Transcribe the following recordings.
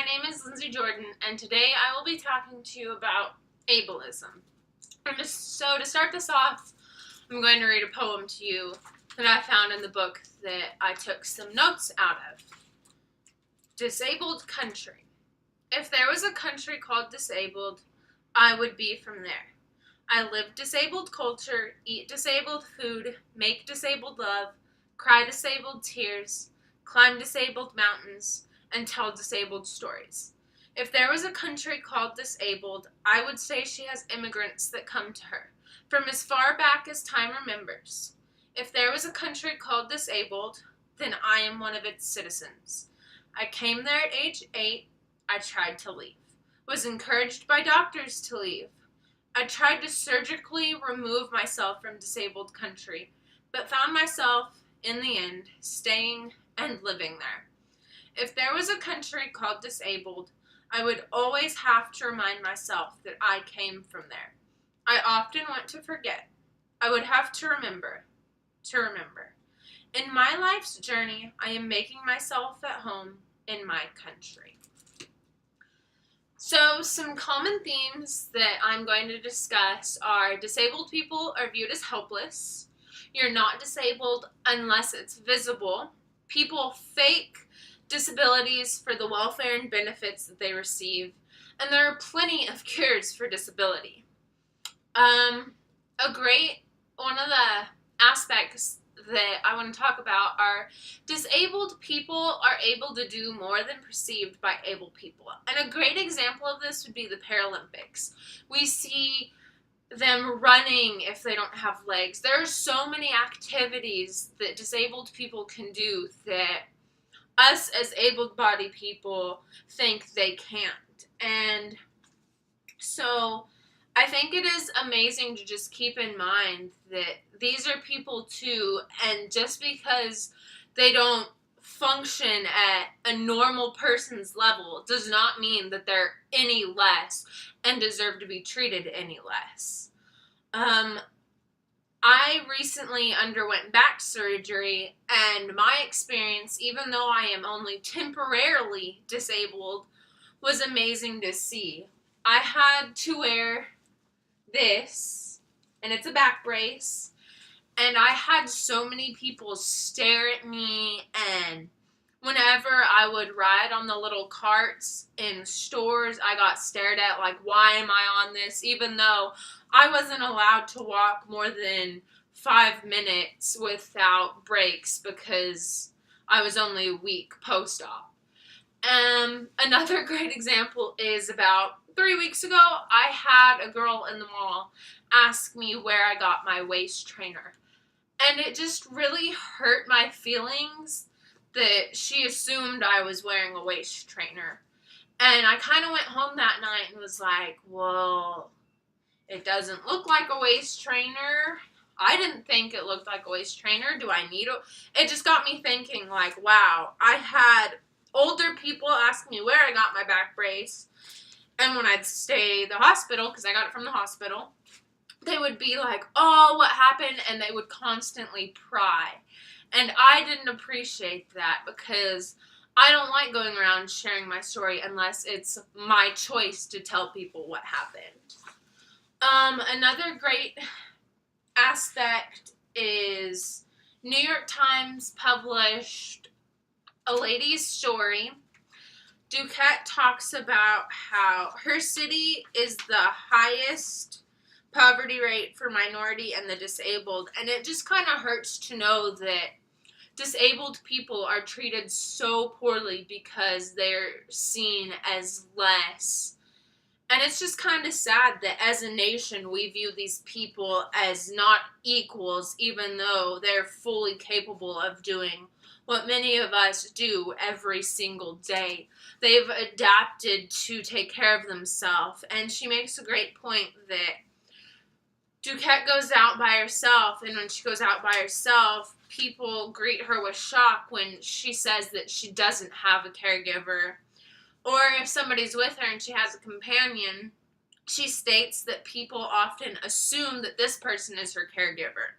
my name is Lindsay Jordan, and today I will be talking to you about ableism. To start this off, I'm going to read a poem to you that I found in the book that I took some notes out of. Disabled Country. If there was a country called disabled, I would be from there. I live disabled culture, eat disabled food, make disabled love, cry disabled tears, climb disabled mountains, and tell disabled stories. If there was a country called disabled, I would say she has immigrants that come to her, from as far back as time remembers. If there was a country called disabled, then I am one of its citizens. I came there at age 8. I tried to leave. Was encouraged by doctors to leave. I tried to surgically remove myself from disabled country, but found myself, in the end, staying and living there. If there was a country called disabled, I would always have to remind myself that I came from there. I often want to forget. I would have to remember. In my life's journey, I am making myself at home in my country. So, some common themes that I'm going to discuss are disabled people are viewed as helpless. You're not disabled unless it's visible. People fake disabilities for the welfare and benefits that they receive, and there are plenty of cures for disability. One of the aspects that I want to talk about are disabled people are able to do more than perceived by able people. And a great example of this would be the Paralympics. We see them running if they don't have legs. There are so many activities that disabled people can do that us as able-bodied people think they can't. And so I think it is amazing to just keep in mind that these are people too, and just because they don't function at a normal person's level does not mean that they're any less and deserve to be treated any less. I recently underwent back surgery, and my experience, even though I am only temporarily disabled, was amazing to see. I had to wear this, and it's a back brace, and I had so many people stare at me, and whenever I would ride on the little carts in stores, I got stared at like, why am I on this? Even though I wasn't allowed to walk more than 5 minutes without breaks because I was only a week post-op. Another great example is about 3 weeks ago, I had a girl in the mall ask me where I got my waist trainer. And it just really hurt my feelings that she assumed I was wearing a waist trainer. And I kind of went home that night and was like, well, it doesn't look like a waist trainer. I didn't think it looked like a waist trainer. Do I need it? It just got me thinking, like, wow, I had older people ask me where I got my back brace. And when I'd stay at the hospital, because I got it from the hospital, they would be like, oh, what happened? And they would constantly pry. And I didn't appreciate that because I don't like going around sharing my story unless it's my choice to tell people what happened. Another great aspect is New York Times published a lady's story. Duquette talks about how her city is the highest poverty rate for minority and the disabled, and it just kind of hurts to know that disabled people are treated so poorly because they're seen as less. And it's just kind of sad that as a nation we view these people as not equals, even though they're fully capable of doing what many of us do every single day. They've adapted to take care of themselves, and she makes a great point that Duquette goes out by herself, and when she goes out by herself, people greet her with shock when she says that she doesn't have a caregiver. Or if somebody's with her and she has a companion, she states that people often assume that this person is her caregiver.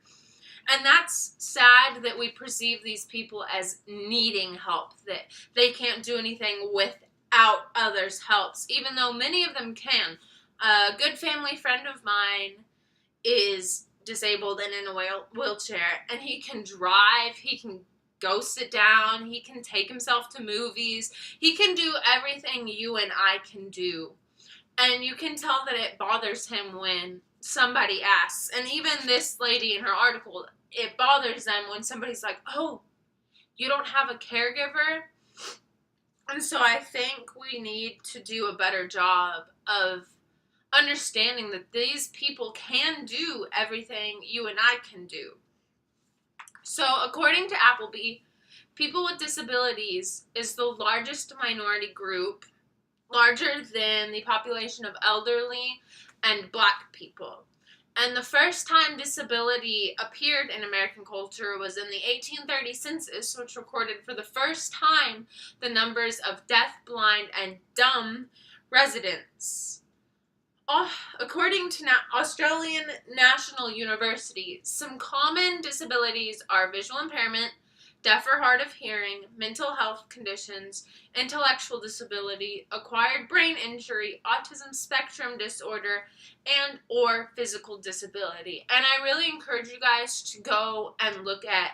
And that's sad that we perceive these people as needing help, that they can't do anything without others helps, even though many of them can. A good family friend of mine is disabled and in a wheelchair, and he can drive, he can go sit down, he can take himself to movies, he can do everything you and I can do. And you can tell that it bothers him when somebody asks. And even this lady in her article, it bothers them when somebody's like, oh, you don't have a caregiver? And so I think we need to do a better job of understanding that these people can do everything you and I can do. So according to Appleby, people with disabilities is the largest minority group, larger than the population of elderly and Black people. And the first time disability appeared in American culture was in the 1830 census, which recorded for the first time the numbers of deaf, blind, and dumb residents. According to Australian National University, some common disabilities are visual impairment, deaf or hard of hearing, mental health conditions, intellectual disability, acquired brain injury, autism spectrum disorder, and or physical disability. And I really encourage you guys to go and look at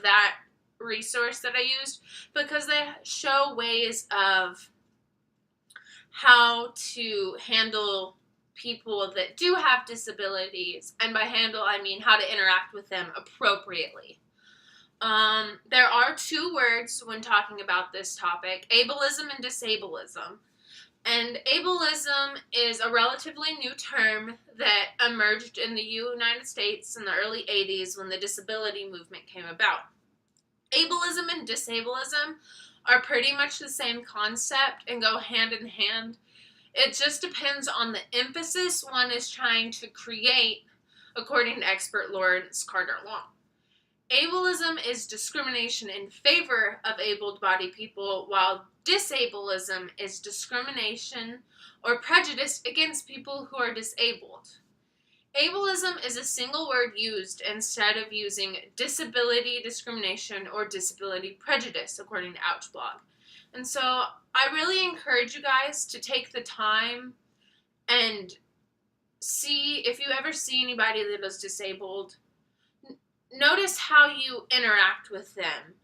that resource that I used, because they show ways of how to handle people that do have disabilities, and by handle I mean how to interact with them appropriately. There are two words when talking about this topic, ableism and disableism. And ableism is a relatively new term that emerged in the United States in the early 80s when the disability movement came about. Ableism and disableism are pretty much the same concept and go hand in hand. It just depends on the emphasis one is trying to create, according to expert Lawrence Carter Long. Ableism is discrimination in favor of able-bodied people, while disableism is discrimination or prejudice against people who are disabled. Ableism is a single word used instead of using disability discrimination or disability prejudice, according to Ouchblog. And so I really encourage you guys to take the time and see, if you ever see anybody that is disabled, notice how you interact with them.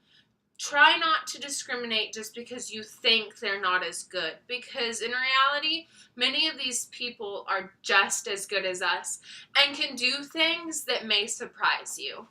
Try not to discriminate just because you think they're not as good, because in reality, many of these people are just as good as us and can do things that may surprise you.